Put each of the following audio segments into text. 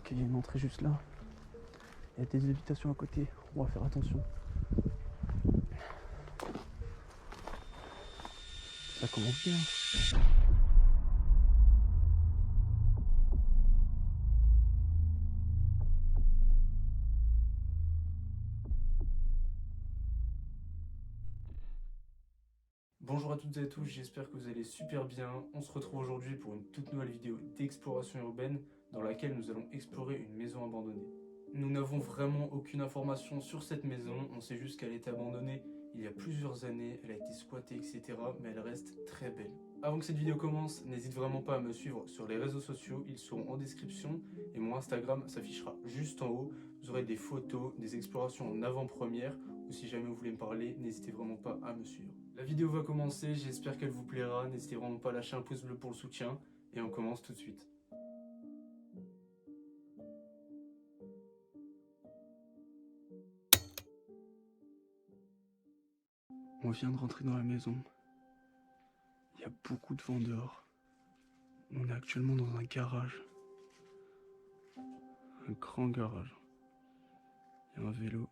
Ok, il y a une entrée juste là. Il y a des habitations à côté. On va faire attention. Ça commence bien. Bonjour à toutes et à tous, j'espère que vous allez super bien. On se retrouve aujourd'hui pour une toute nouvelle vidéo d'exploration urbaine dans laquelle nous allons explorer une maison abandonnée. Nous n'avons vraiment aucune information sur cette maison, on sait juste qu'elle a été abandonnée il y a plusieurs années, elle a été squattée, etc. mais elle reste très belle. Avant que cette vidéo commence, n'hésite vraiment pas à me suivre sur les réseaux sociaux, ils seront en description et mon Instagram s'affichera juste en haut. Vous aurez des photos, des explorations en avant-première ou si jamais vous voulez me parler, n'hésitez vraiment pas à me suivre. La vidéo va commencer, j'espère qu'elle vous plaira, n'hésitez vraiment pas à lâcher un pouce bleu pour le soutien et on commence tout de suite. On vient de rentrer dans la maison. Il y a beaucoup de vent dehors. On est actuellement dans un garage. Un grand garage. Il y a un vélo.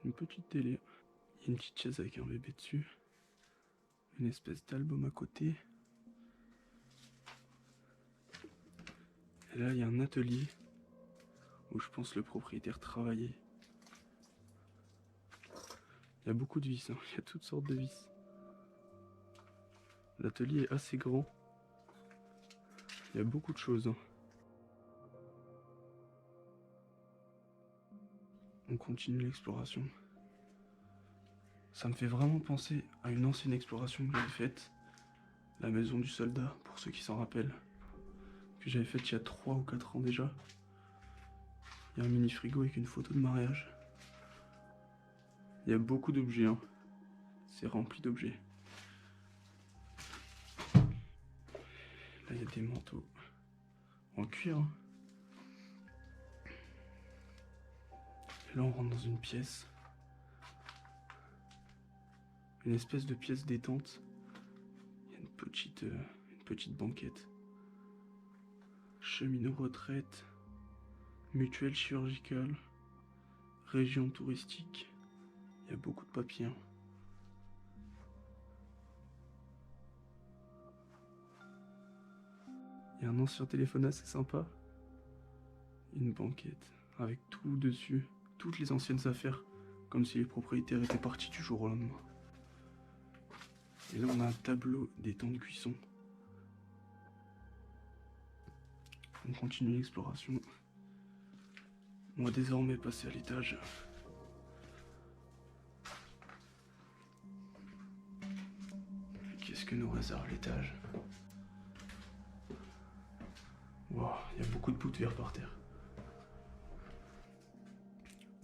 Une petite télé. Il y a une petite chaise avec un bébé dessus. Une espèce d'album à côté. Et là, il y a un atelier où je pense le propriétaire travaillait. Il y a beaucoup de vis, hein. Il y a toutes sortes de vis. L'atelier est assez grand. Il y a beaucoup de choses, hein. On continue l'exploration. Ça me fait vraiment penser à une ancienne exploration que j'avais faite. La maison du soldat, pour ceux qui s'en rappellent. Que j'avais faite il y a 3 ou 4 ans déjà. Il y a un mini frigo avec une photo de mariage. Il y a beaucoup d'objets, hein. C'est rempli d'objets. Là, il y a des manteaux en cuir, hein. Et là, on rentre dans une pièce. Une espèce de pièce détente. Il y a une petite banquette. Cheminot retraite. Mutuelle chirurgicale. Région touristique. Il y a beaucoup de papiers, hein. Il y a un ancien téléphone assez sympa. Une banquette avec tout dessus. Toutes les anciennes affaires. Comme si les propriétaires étaient partis du jour au lendemain. Et là on a un tableau des temps de cuisson. On continue l'exploration. On va désormais passer à l'étage. Qu'est-ce que nous réserve l'étage? Wow, il y a beaucoup de bouts de verre par terre.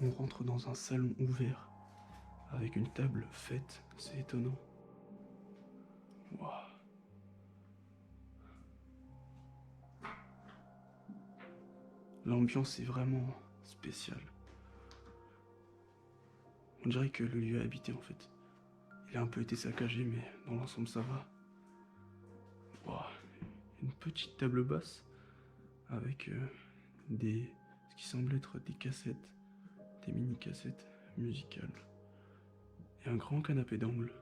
On rentre dans un salon ouvert avec une table faite, c'est étonnant. Wow. L'ambiance est vraiment spéciale. On dirait que le lieu est habité en fait. Il a un peu été saccagé mais dans l'ensemble ça va. Wow. Une petite table basse avec ce qui semble être des cassettes, des mini cassettes musicales. Et un grand canapé d'angle.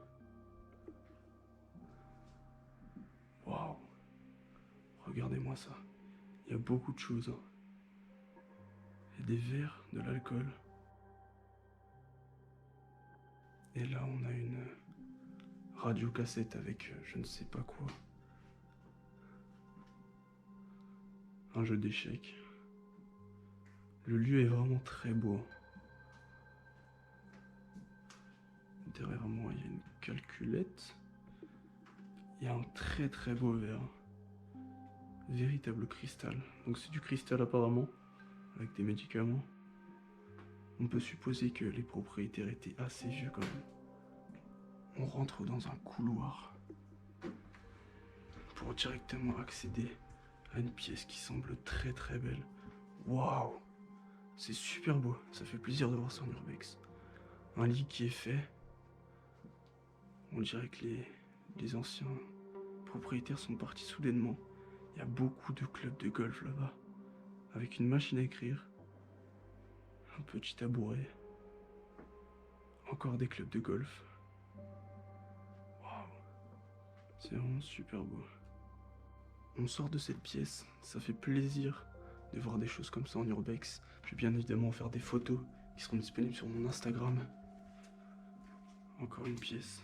Waouh! Regardez-moi ça. Il y a beaucoup de choses, hein. Il y a des verres, de l'alcool. Et là, on a une radio-cassette avec je ne sais pas quoi. Un jeu d'échecs. Le lieu est vraiment très beau. Derrière moi, il y a une calculette. Il y a un très très beau verre. Véritable cristal. Donc c'est du cristal apparemment, avec des médicaments. On peut supposer que les propriétaires étaient assez vieux quand même. On rentre dans un couloir pour directement accéder à une pièce qui semble très très belle. Waouh! C'est super beau, ça fait plaisir de voir ça en urbex. Un lit qui est fait, On dirait que les anciens propriétaires sont partis soudainement. Il y a beaucoup de clubs de golf là-bas, avec une machine à écrire, un petit tabouret, encore des clubs de golf. Waouh, c'est vraiment super beau. On sort de cette pièce, ça fait plaisir de voir des choses comme ça en urbex. Je vais bien évidemment faire des photos qui seront disponibles sur mon Instagram. Encore une pièce.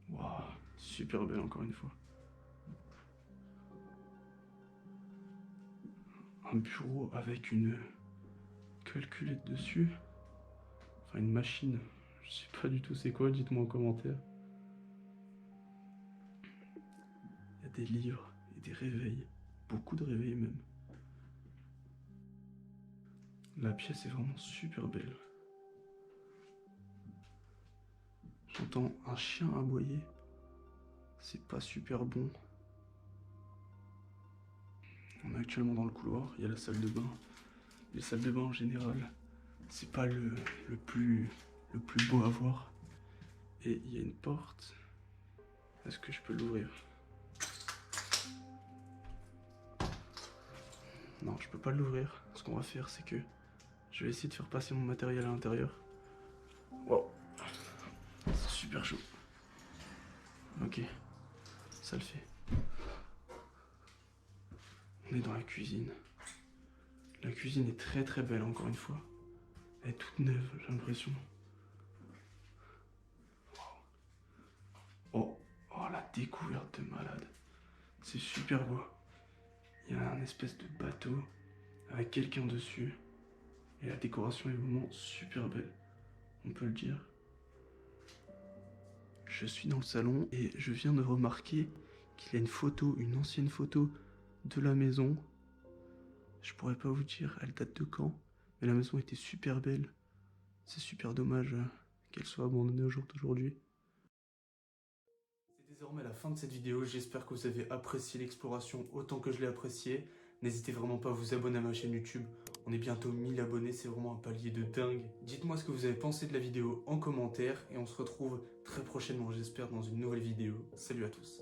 Waouh, super belle encore une fois. Un bureau avec une calculette dessus. Enfin une machine. Je sais pas du tout c'est quoi, dites-moi en commentaire. Il y a des livres et des réveils. Beaucoup de réveils même. La pièce est vraiment super belle. J'entends un chien aboyer. C'est pas super bon. On est actuellement dans le couloir, il y a la salle de bain. Les salles de bain en général, c'est pas le plus beau à voir. Et il y a une porte. Est-ce que je peux l'ouvrir? Non, je peux pas l'ouvrir. Ce qu'on va faire, c'est que je vais essayer de faire passer mon matériel à l'intérieur. Wow, c'est super chaud. Ok, ça le fait. On est dans la cuisine. La cuisine est très très belle encore une fois. Elle est toute neuve, j'ai l'impression. Oh, oh, la découverte de malade. C'est super beau. Il y a un espèce de bateau avec quelqu'un dessus. Et la décoration est vraiment super belle. On peut le dire. Je suis dans le salon et je viens de remarquer qu'il y a une photo, une ancienne photo de la maison. Je pourrais pas vous dire elle date de quand, mais la maison était super belle. C'est super dommage qu'elle soit abandonnée au jour d'aujourd'hui. C'est désormais la fin de cette vidéo, j'espère que vous avez apprécié l'exploration autant que je l'ai apprécié. N'hésitez vraiment pas à vous abonner à ma chaîne YouTube, on est bientôt 1000 abonnés, c'est vraiment un palier de dingue. Dites-moi ce que vous avez pensé de la vidéo en commentaire et on se retrouve très prochainement j'espère dans une nouvelle vidéo. Salut à tous.